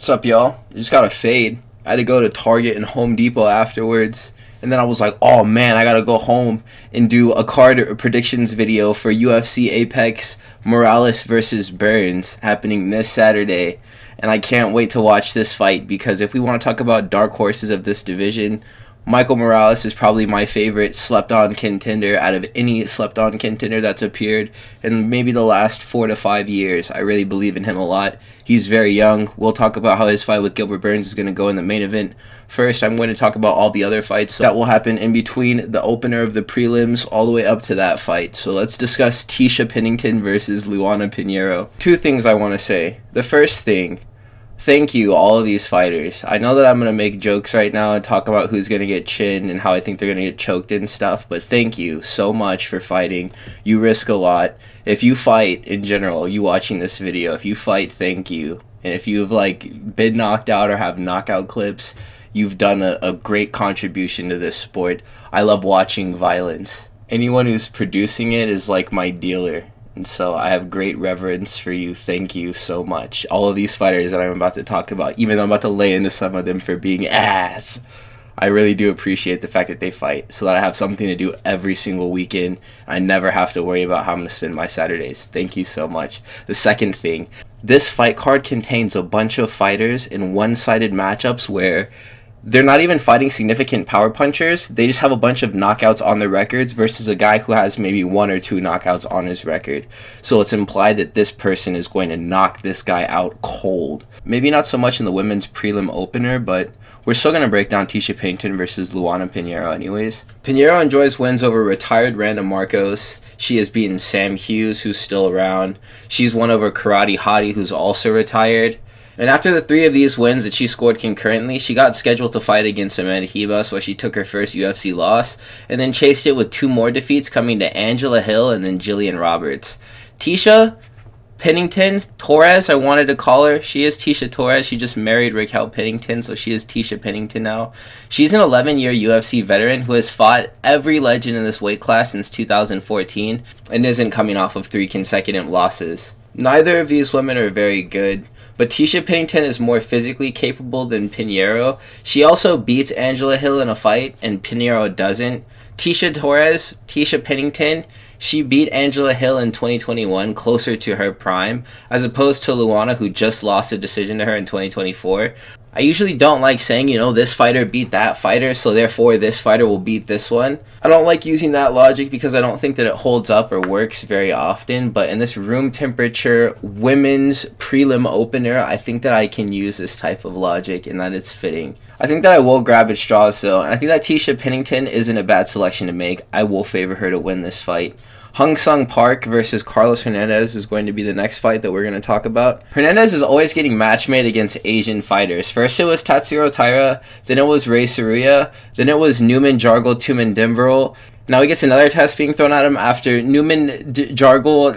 What's up, y'all? I just got a fade. I had to go to Target and Home Depot afterwards. And then I was like, oh man, I gotta go home and do a card predictions video for UFC Apex Morales versus Burns happening this Saturday. And I can't wait to watch this fight because if we want to talk about dark horses of this division, Michael Morales is probably my favorite slept-on contender out of any slept-on contender that's appeared in maybe the last 4 to 5 years. I really believe in him a lot. He's very young. We'll talk about how his fight with Gilbert Burns is going to go in the main event. First, I'm going to talk about all the other fights that will happen in between the opener of the prelims all the way up to that fight. So let's discuss Tecia Pennington versus Luana Pinheiro. Two things I want to say. The first thing, thank you, all of these fighters. I know that I'm going to make jokes right now and talk about who's going to get chinned and how I think they're going to get choked and stuff, but thank you so much for fighting. You risk a lot. If you fight, in general, you watching this video, if you fight, thank you. And if you've, been knocked out or have knockout clips, you've done a great contribution to this sport. I love watching violence. Anyone who's producing it is like my dealer. And so I have great reverence for you. Thank you so much. All of these fighters that I'm about to talk about, even though I'm about to lay into some of them for being ass, I really do appreciate the fact that they fight so that I have something to do every single weekend. I never have to worry about how I'm going to spend my Saturdays. Thank you so much. The second thing, this fight card contains a bunch of fighters in one-sided matchups where they're not even fighting significant power punchers. They just have a bunch of knockouts on their records versus a guy who has maybe 1 or 2 knockouts on his record. So it's implied that this person is going to knock this guy out cold. Maybe not so much in the women's prelim opener, but we're still going to break down Tecia Pennington versus Luana Pinheiro anyways. Pinheiro enjoys wins over retired Randa Marcos. She has beaten Sam Hughes, who's still around. She's won over Karate Hottie, who's also retired. And after the 3 of these wins that she scored concurrently, she got scheduled to fight against Amanda Ribas, where she took her first UFC loss, and then chased it with 2 more defeats, coming to Angela Hill and then Jillian Roberts. Tecia Pennington Torres, I wanted to call her. She is Tecia Torres. She just married Raquel Pennington, so she is Tecia Pennington now. She's an 11-year UFC veteran who has fought every legend in this weight class since 2014 and isn't coming off of 3 consecutive losses. Neither of these women are very good, but Tecia Pennington is more physically capable than Pinheiro. She also beats Angela Hill in a fight, and Pinheiro doesn't. Tecia Pennington, she beat Angela Hill in 2021, closer to her prime, as opposed to Luana, who just lost a decision to her in 2024. I usually don't like saying, this fighter beat that fighter, so therefore this fighter will beat this one. I don't like using that logic because I don't think that it holds up or works very often, but in this room temperature women's prelim opener, I think that I can use this type of logic and that it's fitting. I think that I will grab at straws though, and I think that Tecia Pennington isn't a bad selection to make. I will favor her to win this fight. Hyunsung Park versus Carlos Hernandez is going to be the next fight that we're going to talk about. Hernandez is always getting match made against Asian fighters. First it was Tatsuro Taira, then it was Ray Saruya, then it was Newman Jargle Tumen Dimbrel. Now he gets another test being thrown at him after Newman Jargle.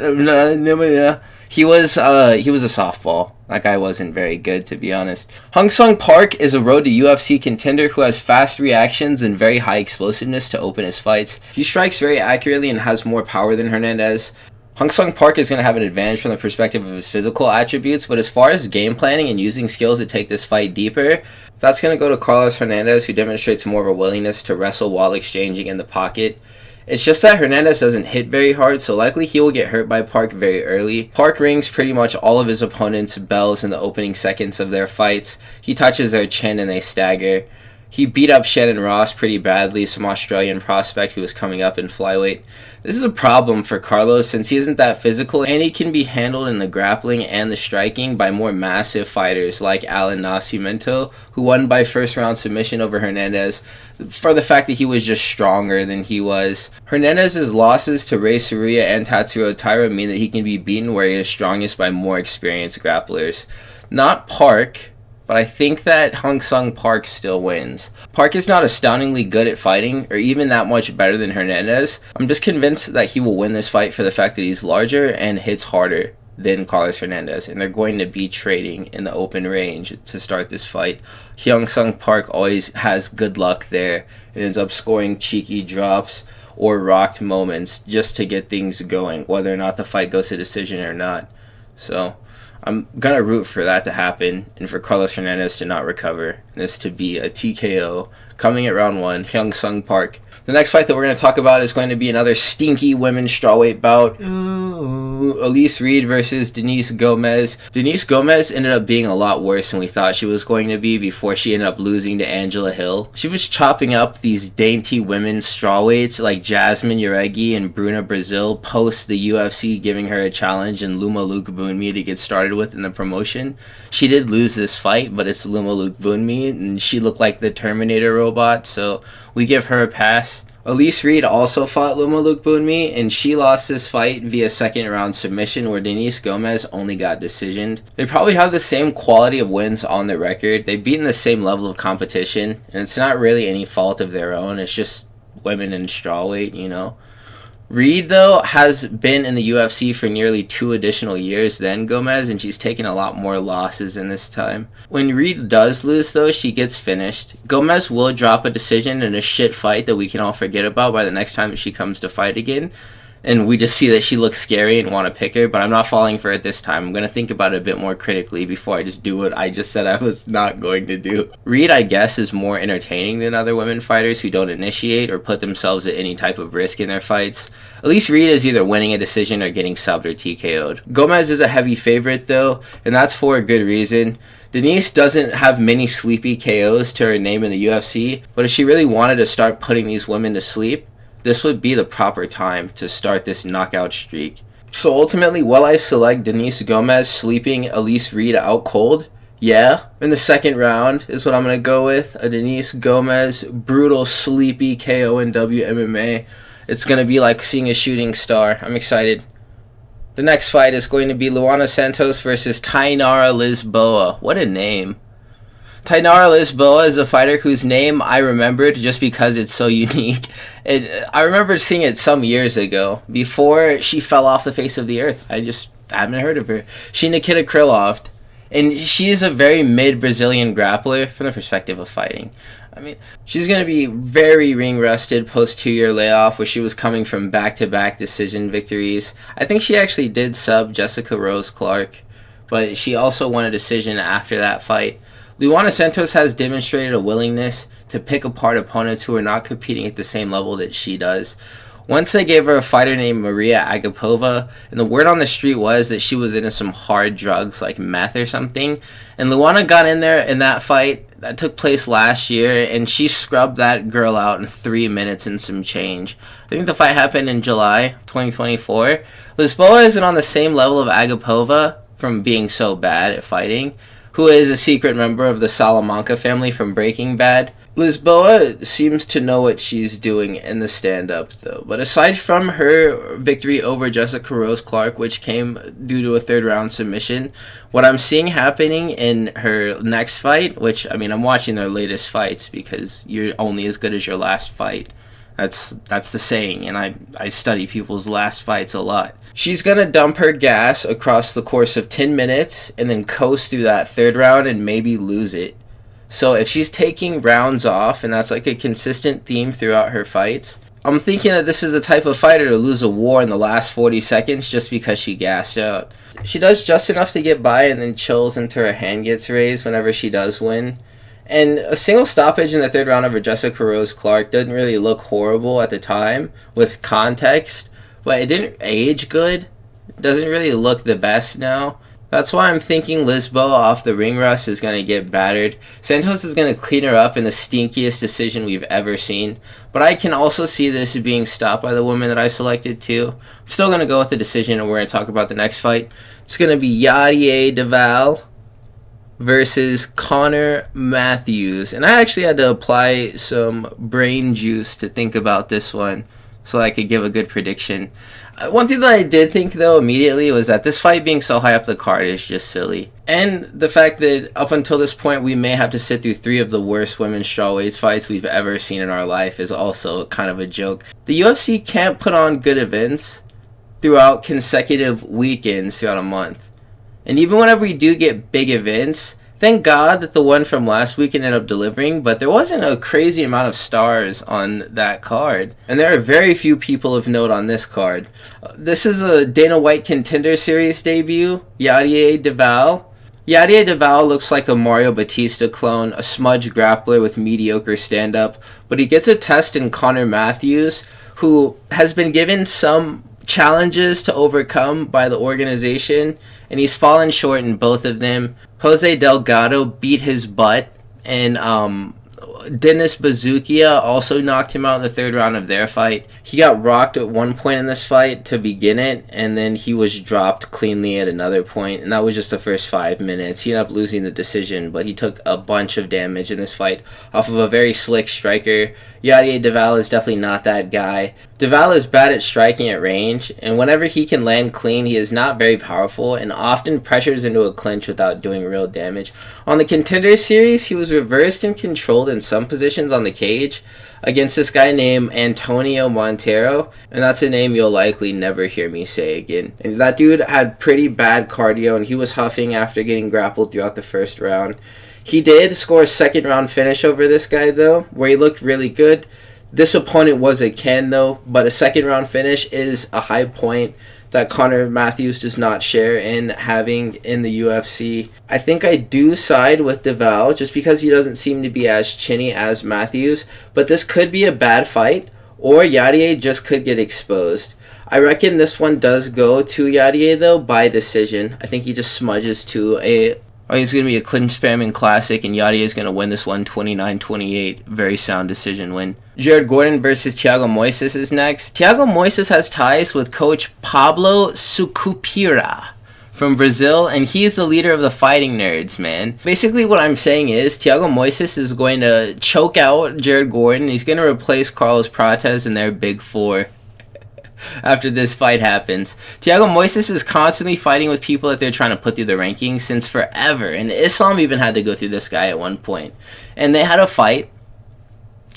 He was a softball. That guy wasn't very good, to be honest. Hyunsung Park is a road to UFC contender who has fast reactions and very high explosiveness to open his fights. He strikes very accurately and has more power than Hernandez. Hyunsung Park is going to have an advantage from the perspective of his physical attributes, but as far as game planning and using skills to take this fight deeper, that's going to go to Carlos Hernandez, who demonstrates more of a willingness to wrestle while exchanging in the pocket. It's just that Hernandez doesn't hit very hard, so likely he will get hurt by Park very early. Park rings pretty much all of his opponents' bells in the opening seconds of their fights. He touches their chin and they stagger. He beat up Shannon Ross pretty badly, some Australian prospect who was coming up in flyweight. This is a problem for Carlos since he isn't that physical, and he can be handled in the grappling and the striking by more massive fighters like Alan Nascimento, who won by first round submission over Hernandez for the fact that he was just stronger than he was. Hernandez's losses to Ray Saruya and Tatsuro Taira mean that he can be beaten where he is strongest by more experienced grapplers. Not Park, but I think that Hyunsung Park still wins. Park is not astoundingly good at fighting, or even that much better than Hernandez. I'm just convinced that he will win this fight for the fact that he's larger and hits harder than Carlos Hernandez, and they're going to be trading in the open range to start this fight. Hyunsung Park always has good luck there and ends up scoring cheeky drops or rocked moments just to get things going, whether or not the fight goes to decision or not. So I'm going to root for that to happen and for Carlos Hernandez to not recover. And this to be a TKO coming at round 1, Hyunsung Park. The next fight that we're going to talk about is going to be another stinky women's strawweight bout. Elise Reed versus Denise Gomes. Denise Gomes ended up being a lot worse than we thought she was going to be before she ended up losing to Angela Hill. She was chopping up these dainty women's strawweights like Jasmine Uregi and Bruna Brazil post the UFC giving her a challenge in Luma Luke Bunmi to get started with in the promotion. She did lose this fight, but it's Luma Luke Bunmi, and she looked like the Terminator robot, so we give her a pass. Elise Reed also fought Luma Luke Bunmi, and she lost this fight via second round submission where Denise Gomes only got decisioned. They probably have the same quality of wins on their record. They've beaten the same level of competition, and it's not really any fault of their own. It's just women in strawweight, you know. Reed, though, has been in the UFC for nearly 2 additional years than Gomes, and she's taken a lot more losses in this time. When Reed does lose, though, she gets finished. Gomes will drop a decision in a shit fight that we can all forget about by the next time that she comes to fight again. And we just see that she looks scary and want to pick her, but I'm not falling for it this time. I'm going to think about it a bit more critically before I just do what I just said I was not going to do. Reed, I guess, is more entertaining than other women fighters who don't initiate or put themselves at any type of risk in their fights. At least Reed is either winning a decision or getting subbed or TKO'd. Gomes is a heavy favorite, though, and that's for a good reason. Denise doesn't have many sleepy KOs to her name in the UFC, but if she really wanted to start putting these women to sleep, this would be the proper time to start this knockout streak. So ultimately, will I select Denise Gomes sleeping Elise Reed out cold? Yeah, in the second round is what I'm going to go with. A Denise Gomes brutal sleepy KO in WMMA. It's going to be like seeing a shooting star. I'm excited. The next fight is going to be Luana Santos versus Tainara Lisboa. What a name. Tainara Lisboa is a fighter whose name I remembered just because it's so unique. I remembered seeing it some years ago, before she fell off the face of the earth. I haven't heard of her. She Nikita Krylov, and she is a very mid-Brazilian grappler from the perspective of fighting. I mean, she's going to be very ring-rusted post-2-year layoff where she was coming from back-to-back decision victories. I think she actually did sub Jessica Rose Clark, but she also won a decision after that fight. Luana Santos has demonstrated a willingness to pick apart opponents who are not competing at the same level that she does. Once they gave her a fighter named Maria Agapova, and the word on the street was that she was into some hard drugs like meth or something, and Luana got in there in that fight that took place last year, and she scrubbed that girl out in 3 minutes and some change. I think the fight happened in July 2024. Lisboa isn't on the same level of Agapova from being so bad at fighting, who is a secret member of the Salamanca family from Breaking Bad. Lisboa seems to know what she's doing in the stand-up, though. But aside from her victory over Jessica Rose Clark, which came due to a third-round submission, what I'm seeing happening in her next fight, which, I mean, I'm watching their latest fights because you're only as good as your last fight. That's the saying, and I study people's last fights a lot. She's going to dump her gas across the course of 10 minutes and then coast through that third round and maybe lose it. So if she's taking rounds off, and that's like a consistent theme throughout her fights, I'm thinking that this is the type of fighter to lose a war in the last 40 seconds just because she gassed out. She does just enough to get by and then chills until her hand gets raised whenever she does win. And a single stoppage in the third round over Jessica Rose Clark didn't really look horrible at the time with context, but it didn't age good. It doesn't really look the best now. That's why I'm thinking Lisboa off the ring rust is going to get battered. Santos is going to clean her up in the stinkiest decision we've ever seen. But I can also see this being stopped by the woman that I selected too. I'm still going to go with the decision, and we're going to talk about the next fight. It's going to be Yadier de Valle versus Conor Matthews. And I actually had to apply some brain juice to think about this one so I could give a good prediction. One thing that I did think, though, immediately was that this fight being so high up the card is just silly. And the fact that up until this point we may have to sit through 3 of the worst women's strawweights fights we've ever seen in our life is also kind of a joke. The UFC can't put on good events throughout consecutive weekends throughout a month. And even whenever we do get big events, Thank God that the one from last week ended up delivering, but there wasn't a crazy amount of stars on that card. And there are very few people of note on this card. This is a Dana White Contender Series debut, Yadier de Valle. Yadier de Valle looks like a Mario Batista clone, a smudge grappler with mediocre stand-up, but he gets a test in Conor Matthews, who has been given some challenges to overcome by the organization, and he's fallen short in both of them. Jose Delgado beat his butt, and Dennis Bazookia also knocked him out in the third round of their fight. He got rocked at one point in this fight to begin it, and then he was dropped cleanly at another point, and that was just the first 5 minutes. He ended up losing the decision, but he took a bunch of damage in this fight off of a very slick striker. Yadier de Valle is definitely not that guy. De Valle is bad at striking at range, and whenever he can land clean, he is not very powerful and often pressures into a clinch without doing real damage. On the Contender Series, he was reversed and controlled in some positions on the cage against this guy named Antonio Montero, and that's a name you'll likely never hear me say again. And that dude had pretty bad cardio, and he was huffing after getting grappled throughout the first round. He did score a second round finish over this guy, though, where he looked really good. This opponent was a Ken, though, but a second round finish is a high point that Conor Matthews does not share in having in the UFC. I think I do side with de Valle just because he doesn't seem to be as chinny as Matthews, but this could be a bad fight, or Yadier just could get exposed. I reckon this one does go to Yadier, though, by decision. I think he just smudges to a... Oh, he's going to be a clinch spamming classic, and Yadier is going to win this one 29-28. Very sound decision win. Jared Gordon versus Thiago Moises is next. Thiago Moises has ties with coach Pablo Sucupira from Brazil, and he's the leader of the Fighting Nerds, man. Basically what I'm saying is Thiago Moises is going to choke out Jared Gordon. He's going to replace Carlos Prates in their big four after this fight happens. Thiago Moises is constantly fighting with people that they're trying to put through the rankings since forever, and Islam even had to go through this guy at one point. And they had a fight.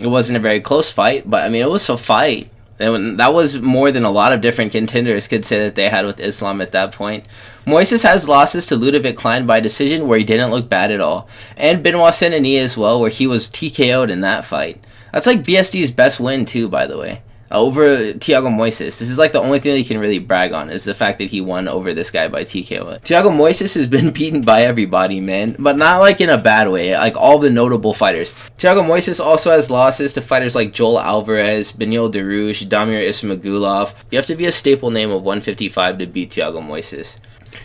It wasn't a very close fight, but I mean, it was a fight. And that was more than a lot of different contenders could say that they had with Islam at that point. Moises has losses to Ludovic Klein by decision, where he didn't look bad at all, and Benoit Saint-Denis as well, where he was TKO'd in that fight. That's like BSD's best win too, by the way, over Thiago Moises. This is like the only thing that he can really brag on, is the fact that he won over this guy by TKO. Thiago Moises has been beaten by everybody, man, but not like in a bad way, like all the notable fighters. Thiago Moises also has losses to fighters like Joel Alvarez, Beneil Dariush, Damir Ismagulov. You have to be a staple name of 155 to beat Thiago Moises.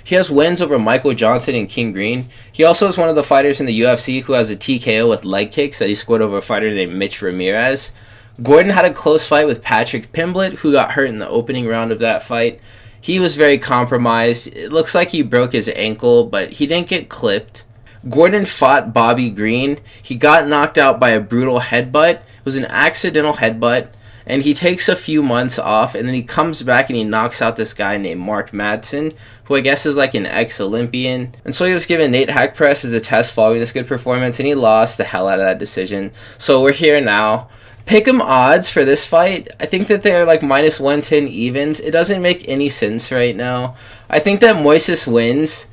He has wins over Michael Johnson and King Green. He also is one of the fighters in the UFC who has a TKO with leg kicks that he scored over a fighter named Mitch Ramirez. Gordon had a close fight with Patrick Pimblett, who got hurt in the opening round of that fight. He was very compromised. It looks like he broke his ankle, but he didn't get clipped. Gordon fought Bobby Green. He got knocked out by a brutal headbutt. It was an accidental headbutt, and he takes a few months off, and then he comes back and he knocks out this guy named Mark Madsen, who I guess is like an ex-Olympian. And so he was given Nate Hack Press as a test following this good performance, and he lost the hell out of that decision. So we're here now. Pick'em odds for this fight, I think that they're like minus 110 evens. It doesn't make any sense right now. I think that Moises wins.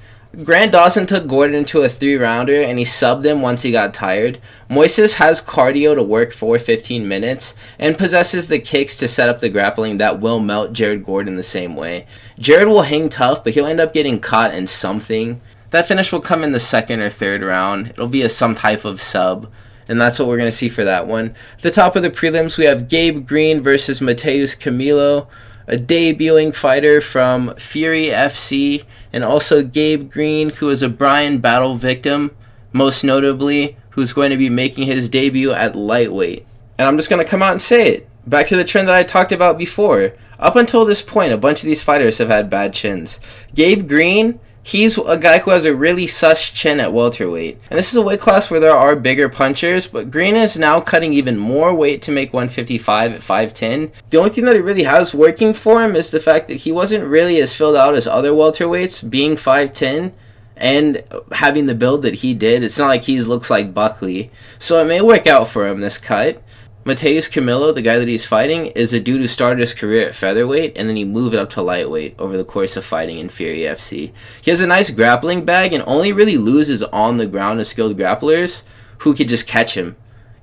Grant Dawson took Gordon into a 3-rounder, and he subbed him once he got tired. Moises has cardio to work for 15 minutes and possesses the kicks to set up the grappling that will melt Jared Gordon the same way. Jared will hang tough, but he'll end up getting caught in something. That finish will come in the second or third round. It'll be some type of sub, and that's what we're going to see for that one. At the top of the prelims, we have Gabe Green versus Mattheus Camilo, a debuting fighter from Fury FC, and also Gabe Green, who is a Brian Battle victim, most notably, who's going to be making his debut at lightweight. And I'm just going to come out and say it. Back to the trend that I talked about before. Up until this point, a bunch of these fighters have had bad chins. Gabe Green, he's a guy who has a really sus chin at welterweight. And this is a weight class where there are bigger punchers, but Green is now cutting even more weight to make 155 at 5'10". The only thing that he really has working for him is the fact that he wasn't really as filled out as other welterweights, being 5'10", and having the build that he did. It's not like he looks like Buckley. So it may work out for him, this cut. Mattheus Camilo, the guy that he's fighting, is a dude who started his career at featherweight and then he moved up to lightweight over the course of fighting in Fury FC. He has a nice grappling bag and only really loses on the ground to skilled grapplers who could just catch him.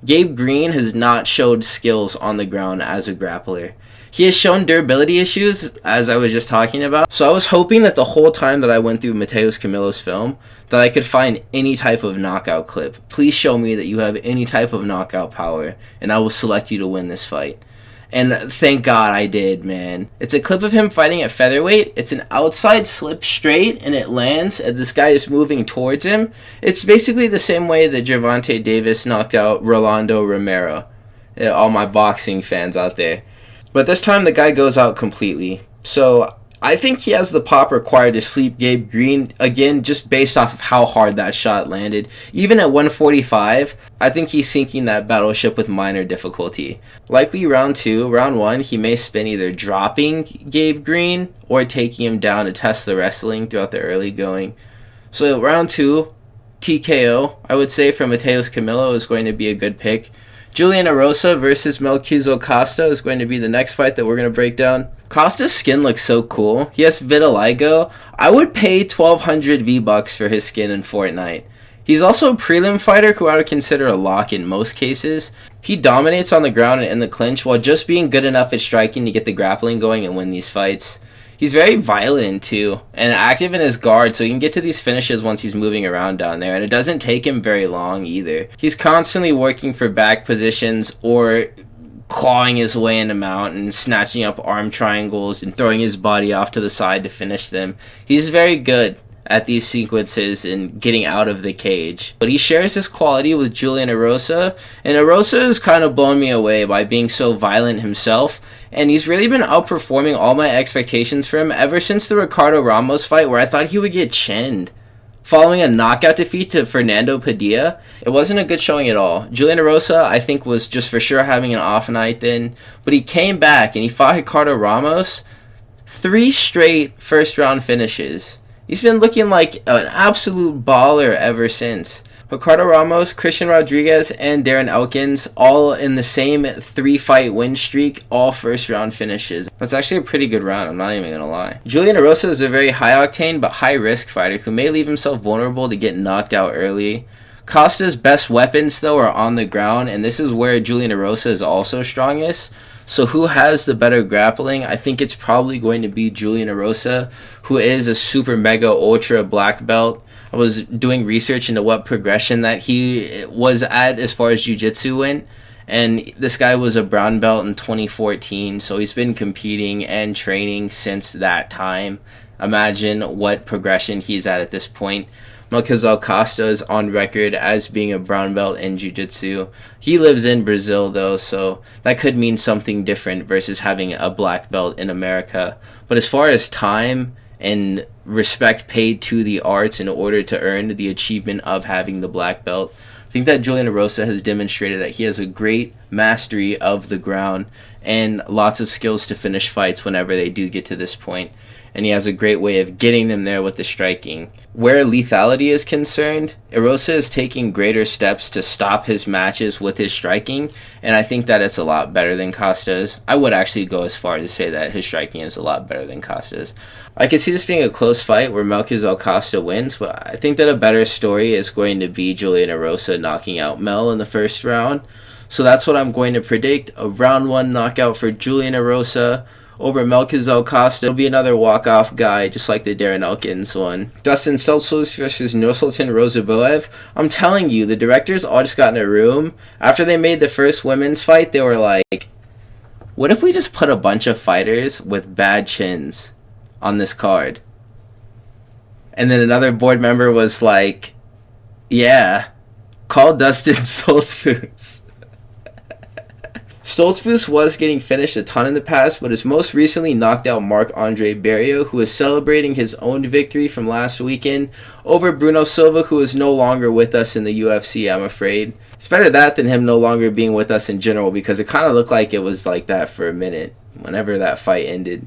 Gabe Green has not showed skills on the ground as a grappler. He has shown durability issues, as I was just talking about. So I was hoping that the whole time that I went through Mattheus Camilo's film, that I could find any type of knockout clip. Please show me that you have any type of knockout power, and I will select you to win this fight. And thank God I did, man. It's a clip of him fighting at featherweight. It's an outside slip straight, and it lands, and this guy is moving towards him. It's basically the same way that Gervonta Davis knocked out Rolando Romero. All my boxing fans out there. But this time the guy goes out completely. So I think he has the pop required to sleep Gabe Green again, just based off of how hard that shot landed. Even at 145, I think he's sinking that battleship with minor difficulty. Likely round 2, round 1, he may spin either dropping Gabe Green or taking him down to test the wrestling throughout the early going. So round 2, TKO, I would say, for Mattheus Camilo is going to be a good pick. Julian Erosa versus Melquizael Costa is going to be the next fight that we're going to break down. Costa's skin looks so cool. He has vitiligo. I would pay 1,200 V-Bucks for his skin in Fortnite. He's also a prelim fighter who I would consider a lock in most cases. He dominates on the ground and in the clinch while just being good enough at striking to get the grappling going and win these fights. He's very violent too, and active in his guard, so he can get to these finishes once he's moving around down there, and it doesn't take him very long either. He's constantly working for back positions or clawing his way into mount and snatching up arm triangles and throwing his body off to the side to finish them. He's very good at these sequences and getting out of the cage. But he shares this quality with Julian Erosa, and Erosa has kind of blown me away by being so violent himself, and he's really been outperforming all my expectations for him ever since the Ricardo Ramos fight where I thought he would get chinned. Following a knockout defeat to Fernando Padilla, it wasn't a good showing at all. Julian Erosa, I think, was just for sure having an off night then, but he came back and he fought Ricardo Ramos. 3 straight first round finishes. He's been looking like an absolute baller ever since. Ricardo Ramos, Christian Rodriguez, and Darren Elkins all in the same 3-fight win streak, all first-round finishes. That's actually a pretty good round, I'm not even going to lie. Julian Erosa is a very high-octane but high-risk fighter who may leave himself vulnerable to get knocked out early. Costa's best weapons, though, are on the ground, and this is where Julian Erosa is also strongest. So who has the better grappling? I think it's probably going to be Julian Erosa, who is a super mega ultra black belt. I was doing research into what progression that he was at as far as jiu-jitsu went, and this guy was a brown belt in 2014, so he's been competing and training since that time. Imagine what progression he's at this point. Melquizael Costa is on record as being a brown belt in jiu-jitsu. He lives in Brazil, though, so that could mean something different versus having a black belt in America. But as far as time and respect paid to the arts in order to earn the achievement of having the black belt, I think that Julian Erosa has demonstrated that he has a great mastery of the ground and lots of skills to finish fights whenever they do get to this point. And he has a great way of getting them there with the striking. Where lethality is concerned, Erosa is taking greater steps to stop his matches with his striking, and I think that it's a lot better than Costa's. I would actually go as far as to say that his striking is a lot better than Costa's. I could see this being a close fight where Melquizael Costa wins, but I think that a better story is going to be Julian Erosa knocking out Mel in the first round. So that's what I'm going to predict, a round 1 knockout for Julian Erosa over Melquizael Costa. It'll be another walk-off guy, just like the Darren Elkins one. Dustin Stoltzfus versus Nursulton Ruziboev. I'm telling you, the directors all just got in a room. After they made the first women's fight, they were like, what if we just put a bunch of fighters with bad chins on this card? And then another board member was like, yeah, call Dustin Stoltzfus. Stoltzfus was getting finished a ton in the past, but has most recently knocked out Marc-Andre Barrios, who is celebrating his own victory from last weekend over Bruno Silva, who is no longer with us in the UFC, I'm afraid. It's better that than him no longer being with us in general, because it kind of looked like it was like that for a minute whenever that fight ended.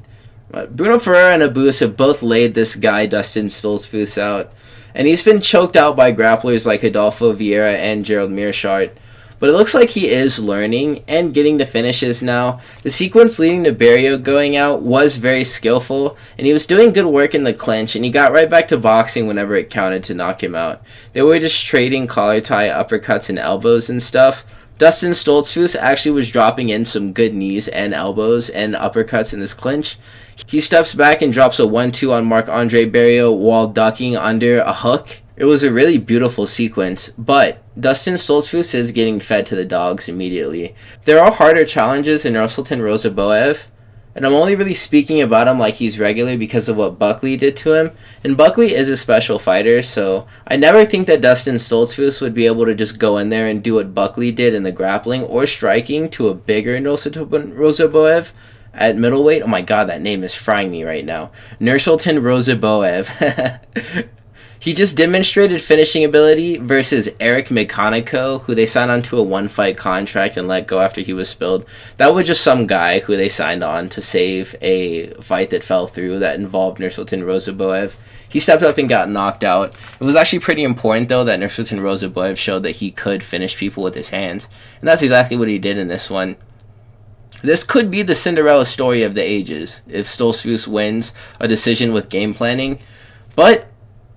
But Bruno Ferreira and Abus have both laid this guy, Dustin Stoltzfus, out, and he's been choked out by grapplers like Adolfo Vieira and Gerald Meerschaert. but it looks like he is learning and getting to finishes now. The sequence leading to Barrio going out was very skillful, and he was doing good work in the clinch, and he got right back to boxing whenever it counted to knock him out. They were just trading collar tie uppercuts and elbows and stuff. Dustin Stoltzfus actually was dropping in some good knees and elbows and uppercuts in this clinch. He steps back and drops a 1-2 on Marc-Andre Barrio while ducking under a hook. It was a really beautiful sequence, but Dustin Stoltzfus is getting fed to the dogs immediately. There are harder challenges in Nursulton Ruziboev, and I'm only really speaking about him like he's regular because of what Buckley did to him. And Buckley is a special fighter, so I never think that Dustin Stoltzfus would be able to just go in there and do what Buckley did in the grappling or striking to a bigger Nursulton Ruziboev at middleweight. Oh my god, that name is frying me right now. Nursulton Ruziboev. He just demonstrated finishing ability versus Eric Mecanico, who they signed onto a one-fight contract and let go after he was spilled. That was just some guy who they signed on to save a fight that fell through that involved Nursulton Ruziboev. He stepped up and got knocked out. It was actually pretty important, though, that Nursulton Ruziboev showed that he could finish people with his hands. And that's exactly what he did in this one. This could be the Cinderella story of the ages if Stoltzfus wins a decision with game planning. But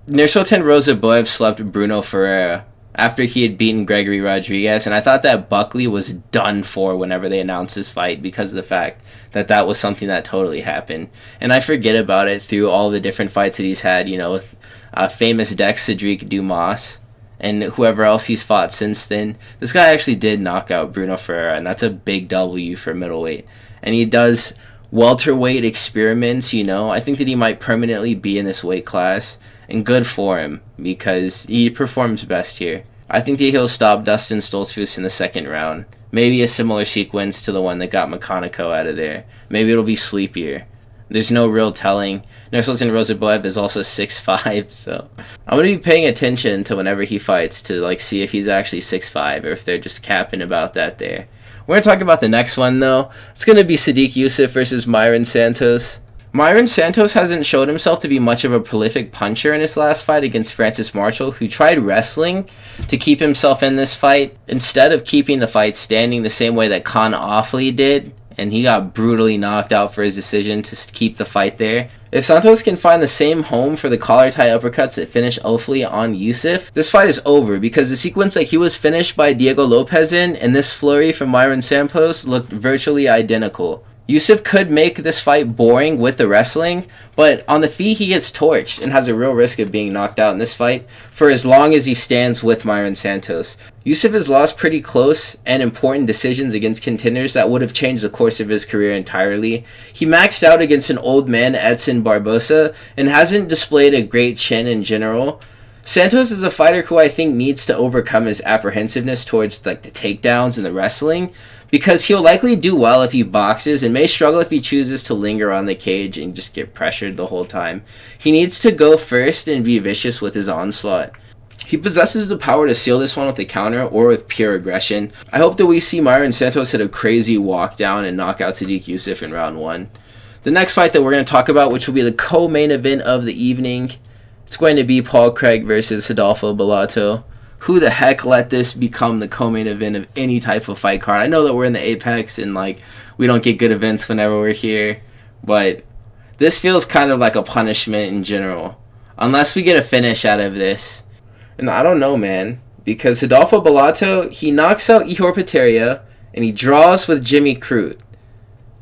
Nursulton Ruziboev slept Bruno Ferreira after he had beaten Gregory Rodriguez, and I thought that Buckley was done for whenever they announced this fight because of the fact that that was something that totally happened. And I forget about it through all the different fights that he's had, you know, with famous Dex Cedric Dumas and whoever else he's fought since then. This guy actually did knock out Bruno Ferreira, and that's a big W for middleweight. And he does welterweight experiments, you know. I think that he might permanently be in this weight class. And good for him, because he performs best here. I think that he'll stop Dustin Stoltzfus in the second round. Maybe a similar sequence to the one that got Mecanico out of there. Maybe it'll be sleepier. There's no real telling. Nursulton Ruziboev is also 6'5", so I'm going to be paying attention to whenever he fights to like see if he's actually 6'5", or if they're just capping about that there. We're going to talk about the next one, though. It's going to be Soddiq Yusuf versus Myron Santos. Myron Santos hasn't showed himself to be much of a prolific puncher in his last fight against Francis Marshall, who tried wrestling to keep himself in this fight instead of keeping the fight standing the same way that Conor Offley did, and he got brutally knocked out for his decision to keep the fight there. If Santos can find the same home for the collar tie uppercuts that finished Offley on Yusuf, this fight is over, because the sequence that he was finished by Diego Lopez in and this flurry from Myron Santos looked virtually identical. Yusuf could make this fight boring with the wrestling, but on the feet he gets torched and has a real risk of being knocked out in this fight for as long as he stands with Myron Santos. Yusuf has lost pretty close and important decisions against contenders that would have changed the course of his career entirely. He maxed out against an old man, Edson Barbosa, and hasn't displayed a great chin in general. Santos is a fighter who I think needs to overcome his apprehensiveness towards like the takedowns and the wrestling, because he'll likely do well if he boxes and may struggle if he chooses to linger on the cage and just get pressured the whole time. He needs to go first and be vicious with his onslaught. He possesses the power to seal this one with a counter or with pure aggression. I hope that we see Myron Santos hit a crazy walk down and knock out Soddiq Yusuf in round 1. The next fight that we're going to talk about, which will be the co-main event of the evening, it's going to be Paul Craig versus Rodolfo Bellato. Who the heck let this become the co-main event of any type of fight card? I know that we're in the Apex and like we don't get good events whenever we're here, but this feels kind of like a punishment in general. Unless we get a finish out of this. And I don't know, man. Because Rodolfo Bellato, he knocks out Ihor Potieria and he draws with Jimmy Crute.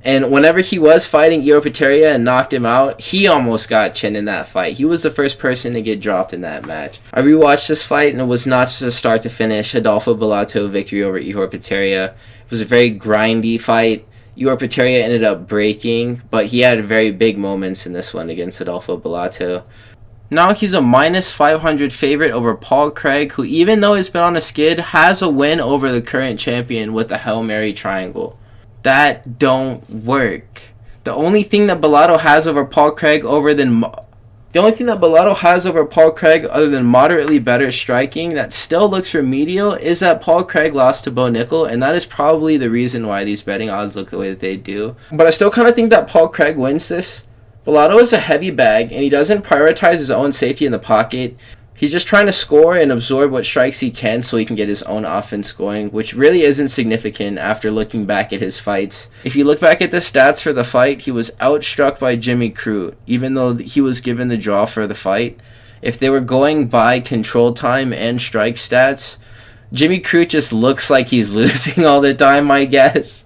And whenever he was fighting Ihor Potieria and knocked him out, he almost got chinned in that fight. He was the first person to get dropped in that match. I rewatched this fight, and it was not just a start to finish Rodolfo Bellato victory over Ihor Potieria. It was a very grindy fight. Ihor Potieria ended up breaking, but he had very big moments in this one against Rodolfo Bellato. Now he's a minus 500 favorite over Paul Craig, who even though he's been on a skid, has a win over the current champion with the Hail Mary Triangle. That don't work. The only thing that Bellato has over Paul Craig other than moderately better striking that still looks remedial is that Paul Craig lost to Bo Nickel, and that is probably the reason why these betting odds look the way that they do. But I still kind of think that Paul Craig wins this. Bellato is a heavy bag, and he doesn't prioritize his own safety in the pocket. He's just trying to score and absorb what strikes he can so he can get his own offense going, which really isn't significant after looking back at his fights. If you look back at the stats for the fight, he was outstruck by Jimmy Crute, even though he was given the draw for the fight. If they were going by control time and strike stats, Jimmy Crute just looks like he's losing all the time, I guess.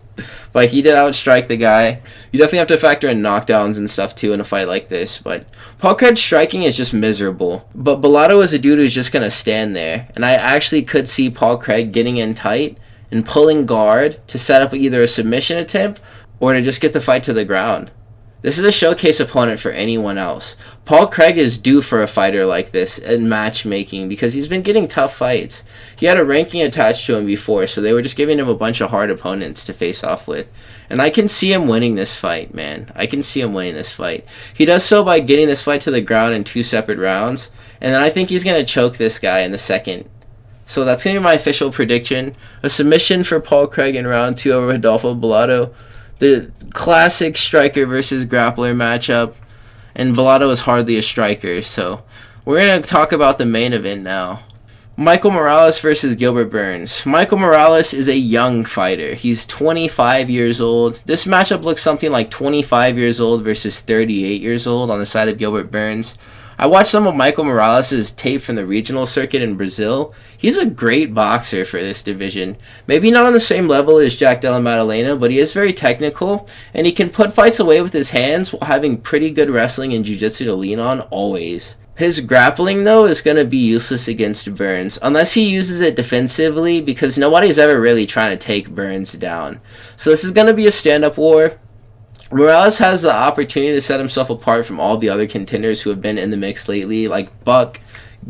But he did outstrike the guy. You definitely have to factor in knockdowns and stuff too in a fight like this. But Paul Craig's striking is just miserable. But Bellato is a dude who's just going to stand there. And I actually could see Paul Craig getting in tight and pulling guard to set up either a submission attempt or to just get the fight to the ground. This is a showcase opponent for anyone else. Paul Craig is due for a fighter like this in matchmaking because he's been getting tough fights. He had a ranking attached to him before, so they were just giving him a bunch of hard opponents to face off with. And I can see him winning this fight, man. I can see him winning this fight. He does so by getting this fight to the ground in 2 separate rounds, and then I think he's going to choke this guy in the second. So that's going to be my official prediction. A submission for Paul Craig in round 2 over Rodolfo Bellato. The classic striker versus grappler matchup, and Bellato is hardly a striker, so we're going to talk about the main event now. Michael Morales versus Gilbert Burns. Michael Morales is a young fighter. He's 25 years old. This matchup looks something like 25 years old versus 38 years old on the side of Gilbert Burns. I watched some of Michael Morales' tape from the regional circuit in Brazil. He's a great boxer for this division. Maybe not on the same level as Jack Della Maddalena, but he is very technical, and he can put fights away with his hands while having pretty good wrestling and jiu-jitsu to lean on, always. His grappling, though, is going to be useless against Burns, unless he uses it defensively, because nobody's ever really trying to take Burns down. So this is going to be a stand-up war. Morales has the opportunity to set himself apart from all the other contenders who have been in the mix lately, like Buck,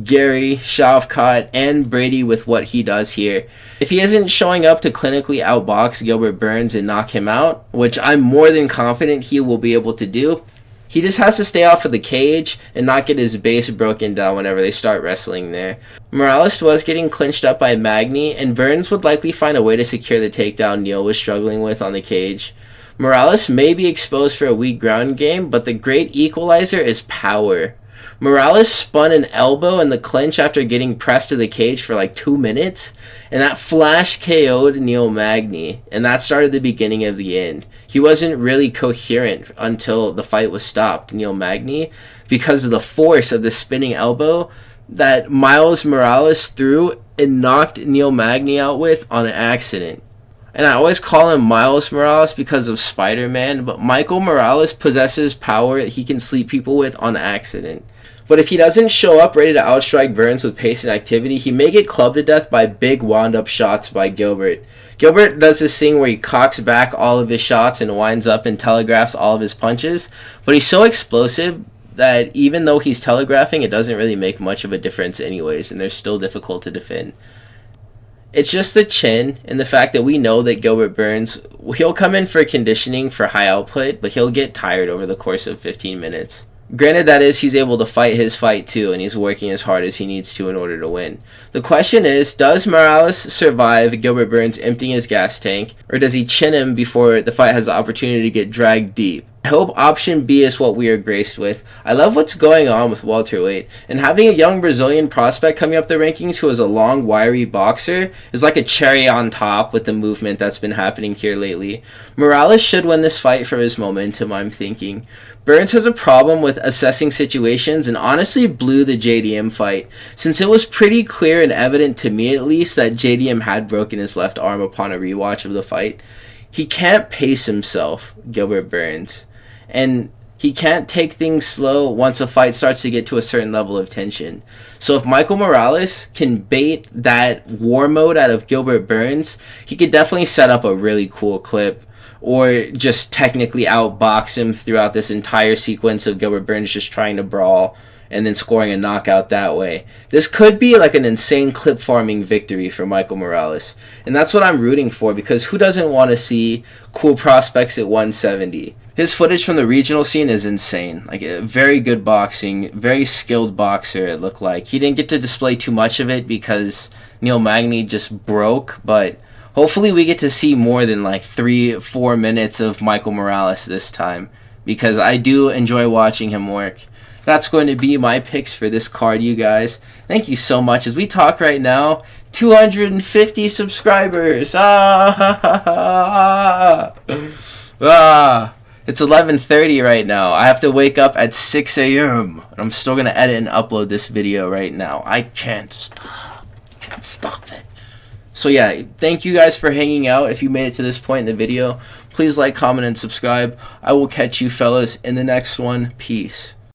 Gary, Shavkat, and Brady with what he does here. If he isn't showing up to clinically outbox Gilbert Burns and knock him out, which I'm more than confident he will be able to do, he just has to stay off of the cage and not get his base broken down whenever they start wrestling there. Morales was getting clinched up by Magny, and Burns would likely find a way to secure the takedown Neal was struggling with on the cage. Morales may be exposed for a weak ground game, but the great equalizer is power. Morales spun an elbow in the clinch after getting pressed to the cage for like 2 minutes, and that flash KO'd Neal Magny, and that started the beginning of the end. He wasn't really coherent until the fight was stopped, Neal Magny, because of the force of the spinning elbow that Miles Morales threw and knocked Neal Magny out with on accident. And I always call him Miles Morales because of Spider-Man, but Michael Morales possesses power that he can sleep people with on accident. But if he doesn't show up ready to outstrike Burns with pace and activity, he may get clubbed to death by big wound-up shots by Gilbert. Gilbert does this thing where he cocks back all of his shots and winds up and telegraphs all of his punches, but he's so explosive that even though he's telegraphing, it doesn't really make much of a difference anyways, and they're still difficult to defend. It's just the chin and the fact that we know that Gilbert Burns, he'll come in for conditioning for high output, but he'll get tired over the course of 15 minutes. Granted, that is, he's able to fight his fight too, and he's working as hard as he needs to in order to win. The question is, does Morales survive Gilbert Burns emptying his gas tank, or does he chin him before the fight has the opportunity to get dragged deep? I hope option B is what we are graced with. I love what's going on with welterweight, and having a young Brazilian prospect coming up the rankings who is a long, wiry boxer is like a cherry on top with the movement that's been happening here lately. Morales should win this fight for his momentum, I'm thinking. Burns has a problem with assessing situations and honestly blew the JDM fight, since it was pretty clear and evident to me at least that JDM had broken his left arm upon a rewatch of the fight. He can't pace himself, Gilbert Burns. And he can't take things slow once a fight starts to get to a certain level of tension. So if Michael Morales can bait that war mode out of Gilbert Burns, he could definitely set up a really cool clip, or just technically outbox him throughout this entire sequence of Gilbert Burns just trying to brawl and then scoring a knockout that way. This could be like an insane clip farming victory for Michael Morales. And that's what I'm rooting for, because who doesn't want to see cool prospects at 170? His footage from the regional scene is insane. Like, very good boxing, very skilled boxer, it looked like. He didn't get to display too much of it because Neal Magny just broke, but hopefully we get to see more than like 3-4 minutes of Michael Morales this time, because I do enjoy watching him work. that's going to be my picks for this card, you guys. Thank you so much. As we talk right now, 250 subscribers. It's 11:30 right now. I have to wake up at 6 a.m. and I'm still going to edit and upload this video right now. I can't stop. Can't stop it. So yeah, thank you guys for hanging out. If you made it to this point in the video, please like, comment, and subscribe. I will catch you fellas in the next one. Peace.